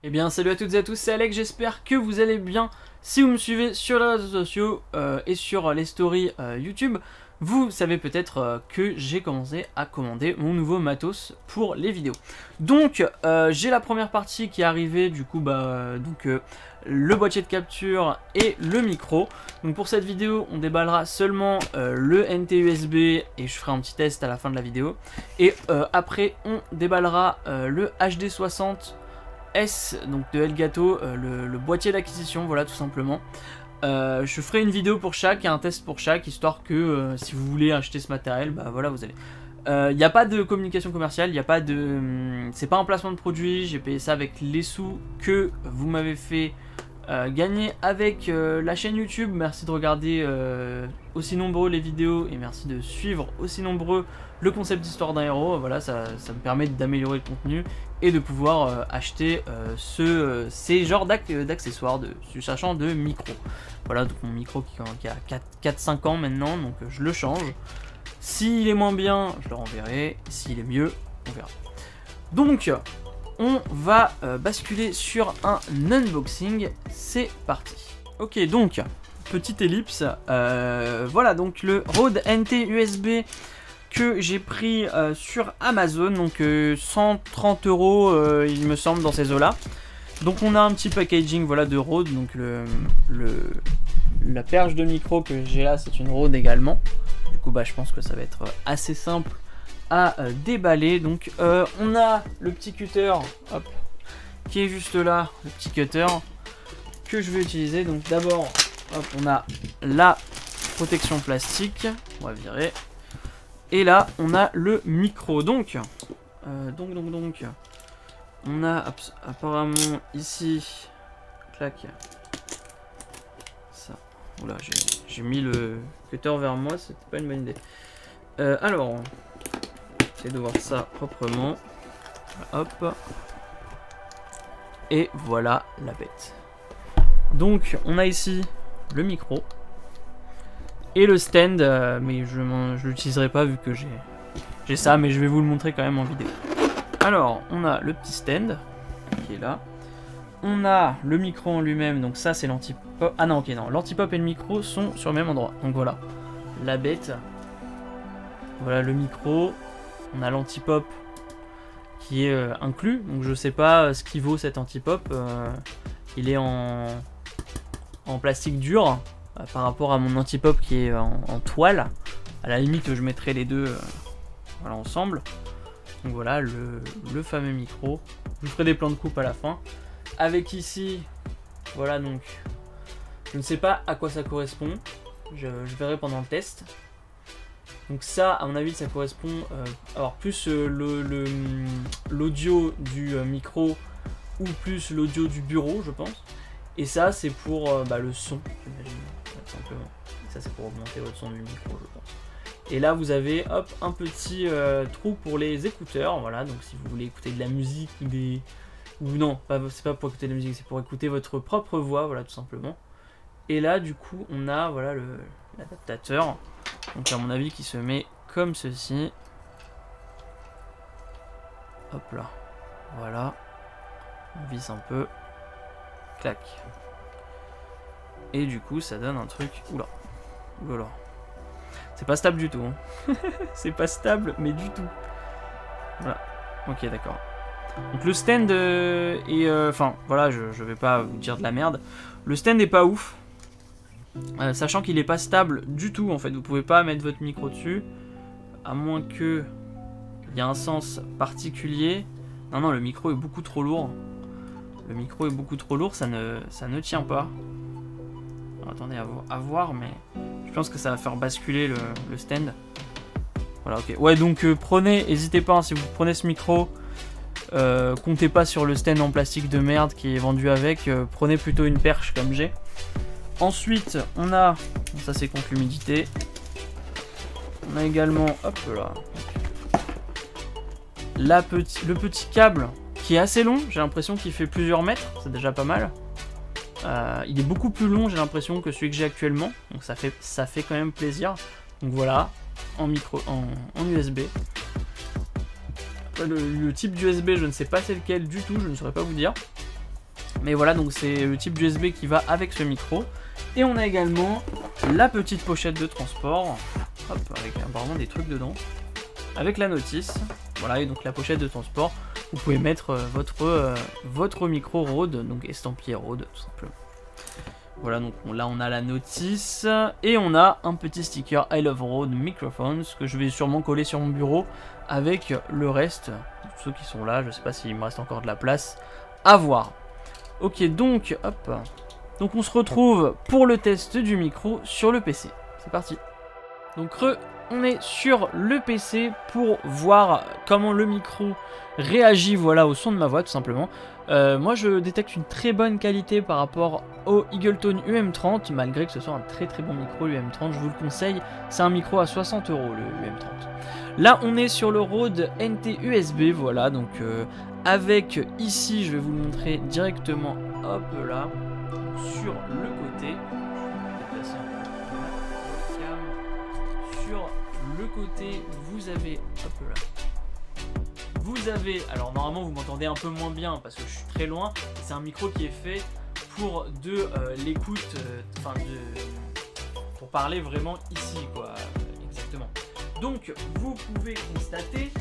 Eh bien salut à toutes et à tous, c'est Alex, j'espère que vous allez bien. Si vous me suivez sur les réseaux sociaux et sur les stories YouTube, vous savez peut-être que j'ai commencé à commander mon nouveau matos pour les vidéos. Donc j'ai la première partie qui est arrivée, du coup le boîtier de capture et le micro. Donc pour cette vidéo on déballera seulement le NT USB et je ferai un petit test à la fin de la vidéo. Et après on déballera le HD60 S, donc de Elgato, le boîtier d'acquisition, voilà tout simplement. Je ferai une vidéo pour chaque et un test pour chaque, histoire que si vous voulez acheter ce matériel, bah voilà vous allez. Il n'y a pas de communication commerciale, il n'y a pas de, c'est pas un placement de produit, j'ai payé ça avec les sous que vous m'avez fait gagner avec la chaîne YouTube. Merci de regarder aussi nombreux les vidéos et merci de suivre aussi nombreux le concept d'histoire d'un héros. Voilà, ça me permet d'améliorer le contenu et de pouvoir acheter ces genres d'accessoires, sachant de micro. Voilà, donc mon micro qui a 4-5 ans maintenant, donc je le change. S'il est moins bien, je le renverrai. S'il est mieux, on verra. Donc, on va basculer sur un unboxing. C'est parti. Ok, donc, petite ellipse. Voilà, donc le Rode NT USB que j'ai pris sur Amazon, donc 130 €, il me semble, dans ces eaux-là. Donc on a un petit packaging, voilà, de Rode, donc la perche de micro que j'ai là, c'est une Rode également. Du coup, bah, je pense que ça va être assez simple à déballer. Donc on a le petit cutter, hop, qui est juste là, le petit cutter que je vais utiliser. Donc d'abord, hop, on a la protection plastique, on va virer. Et là, on a le micro. Donc, on a apparemment ici, clac, ça. Oula, j'ai mis le cutter vers moi, c'était pas une bonne idée. Alors, j'essaie de voir ça proprement. Hop. Et voilà la bête. Donc, on a ici le micro. Et le stand, mais je l'utiliserai pas vu que j'ai ça, mais je vais vous le montrer quand même en vidéo. Alors, on a le petit stand qui est là. On a le micro en lui-même, donc ça c'est l'anti-pop. Ah non, ok, non, l'anti-pop et le micro sont sur le même endroit. Donc voilà, la bête. Voilà le micro. On a l'anti-pop qui est inclus, donc je sais pas ce qui vaut cet anti-pop. Il est en plastique dur. Par rapport à mon anti-pop qui est en toile. À la limite je mettrai les deux voilà, ensemble. Donc voilà le fameux micro. Je vous ferai des plans de coupe à la fin. Avec ici, voilà, donc je ne sais pas à quoi ça correspond. Je verrai pendant le test. Donc ça, à mon avis, ça correspond alors plus l'audio du micro ou plus l'audio du bureau, je pense. Et ça, c'est pour le son, j'imagine, simplement. Ça, c'est pour augmenter votre son du micro, je pense. Et là, vous avez, hop, un petit trou pour les écouteurs. Voilà, donc si vous voulez écouter de la musique ou des... Ou non, c'est pas pour écouter de la musique, c'est pour écouter votre propre voix, voilà, tout simplement. Et là, du coup, on a, voilà, l'adaptateur. Donc, à mon avis, qui se met comme ceci. Hop là. Voilà. On visse un peu. Clac. Et du coup ça donne un truc. Oula. Oula. C'est pas stable du tout. Hein. C'est pas stable mais du tout. Voilà. Ok, d'accord. Donc le stand est... Enfin voilà, je vais pas vous dire de la merde. Le stand est pas ouf. Sachant qu'il est pas stable du tout en fait. Vous pouvez pas mettre votre micro dessus. À moins que... Il y a un sens particulier. Non, non, le micro est beaucoup trop lourd. Le micro est beaucoup trop lourd, ça ne tient pas. Alors, attendez, à voir, mais je pense que ça va faire basculer le stand. Voilà, ok. Ouais, donc prenez, n'hésitez pas, hein, si vous prenez ce micro, comptez pas sur le stand en plastique de merde qui est vendu avec. Prenez plutôt une perche comme j'ai. Ensuite, on a, ça c'est contre l'humidité. On a également, hop là, le petit câble qui est assez long, j'ai l'impression qu'il fait plusieurs mètres, c'est déjà pas mal. Il est beaucoup plus long, j'ai l'impression, que celui que j'ai actuellement, donc ça fait quand même plaisir. Donc voilà, en USB. Après, le type d'USB, je ne sais pas c'est lequel du tout, je ne saurais pas vous dire. Mais voilà, donc c'est le type USB qui va avec ce micro. Et on a également la petite pochette de transport, hop, avec apparemment des trucs dedans, avec la notice. Voilà, et donc la pochette de transport, vous pouvez mettre votre micro Rode, donc estampillé Rode tout simplement. Voilà, donc là on a la notice, et on a un petit sticker I Love Rode Microphones, que je vais sûrement coller sur mon bureau, avec le reste, ceux qui sont là, je sais pas s'il me reste encore de la place, à voir. Ok, donc, hop, donc on se retrouve pour le test du micro sur le PC, c'est parti. Donc on est sur le PC pour voir comment le micro réagit, voilà, au son de ma voix tout simplement. Moi je détecte une très bonne qualité par rapport au Eagletone UM30, malgré que ce soit un très bon micro, le UM30, je vous le conseille, c'est un micro à 60 € le UM30. Là on est sur le Rode NT USB, voilà, donc avec ici, je vais vous le montrer directement, hop là, sur le côté, sur le côté, vous avez, hop là, vous avez, alors normalement vous m'entendez un peu moins bien parce que je suis très loin, c'est un micro qui est fait pour de l'écoute, pour parler vraiment ici, quoi, exactement. Donc vous pouvez constater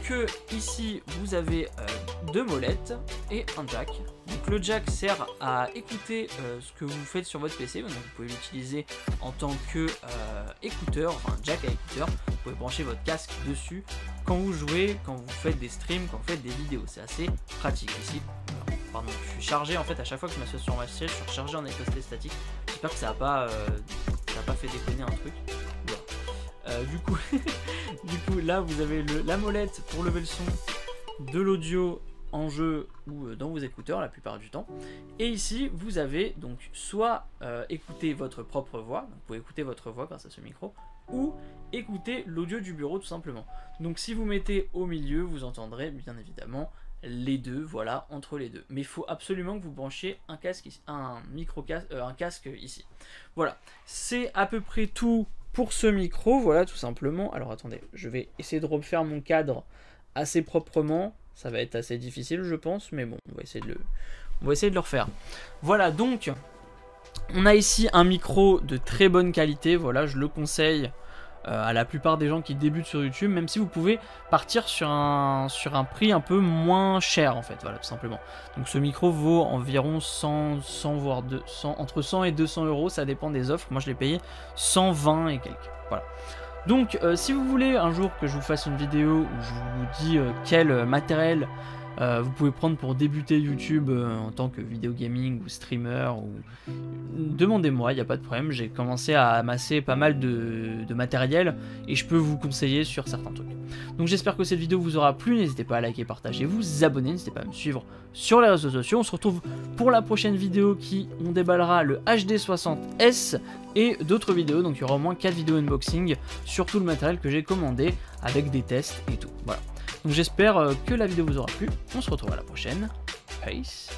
que ici vous avez deux molettes et un jack. Donc le jack sert à écouter ce que vous faites sur votre PC, donc vous pouvez l'utiliser en tant que écouteur, enfin jack à écouteur. Vous pouvez brancher votre casque dessus quand vous jouez, quand vous faites des streams, quand vous faites des vidéos, c'est assez pratique ici. Alors, pardon, je suis chargé en fait à chaque fois que je m'assois sur ma chaise, je suis rechargé en électricité statique. J'espère que ça n'a pas fait déconner un truc. Voilà. Du coup là vous avez la molette pour lever le son de l'audio en jeu ou dans vos écouteurs la plupart du temps, et ici vous avez donc soit écouter votre propre voix, vous pouvez écouter votre voix grâce à ce micro, ou écouter l'audio du bureau tout simplement. Donc si vous mettez au milieu, vous entendrez bien évidemment les deux, voilà, entre les deux, mais il faut absolument que vous branchiez un casque ici, un casque ici. Voilà, c'est à peu près tout pour ce micro, voilà, tout simplement. Alors attendez, je vais essayer de refaire mon cadre assez proprement. Ça va être assez difficile, je pense, mais bon, on va essayer de le refaire. Voilà, donc, on a ici un micro de très bonne qualité. Voilà, je le conseille à la plupart des gens qui débutent sur YouTube, même si vous pouvez partir sur un prix un peu moins cher, en fait, voilà, tout simplement. Donc ce micro vaut environ 100 voire 200, entre 100 et 200 €, ça dépend des offres. Moi je l'ai payé 120 et quelques, voilà. Donc si vous voulez un jour que je vous fasse une vidéo où je vous dis quel matériel vous pouvez prendre pour débuter YouTube en tant que vidéo gaming ou streamer, demandez-moi, il n'y a pas de problème. J'ai commencé à amasser pas mal de matériel et je peux vous conseiller sur certains trucs. Donc j'espère que cette vidéo vous aura plu, n'hésitez pas à liker, partager, vous abonner, n'hésitez pas à me suivre sur les réseaux sociaux. On se retrouve pour la prochaine vidéo on déballera le HD60S et d'autres vidéos, donc il y aura au moins 4 vidéos unboxing sur tout le matériel que j'ai commandé avec des tests et tout, voilà. Donc j'espère que la vidéo vous aura plu, on se retrouve à la prochaine, peace.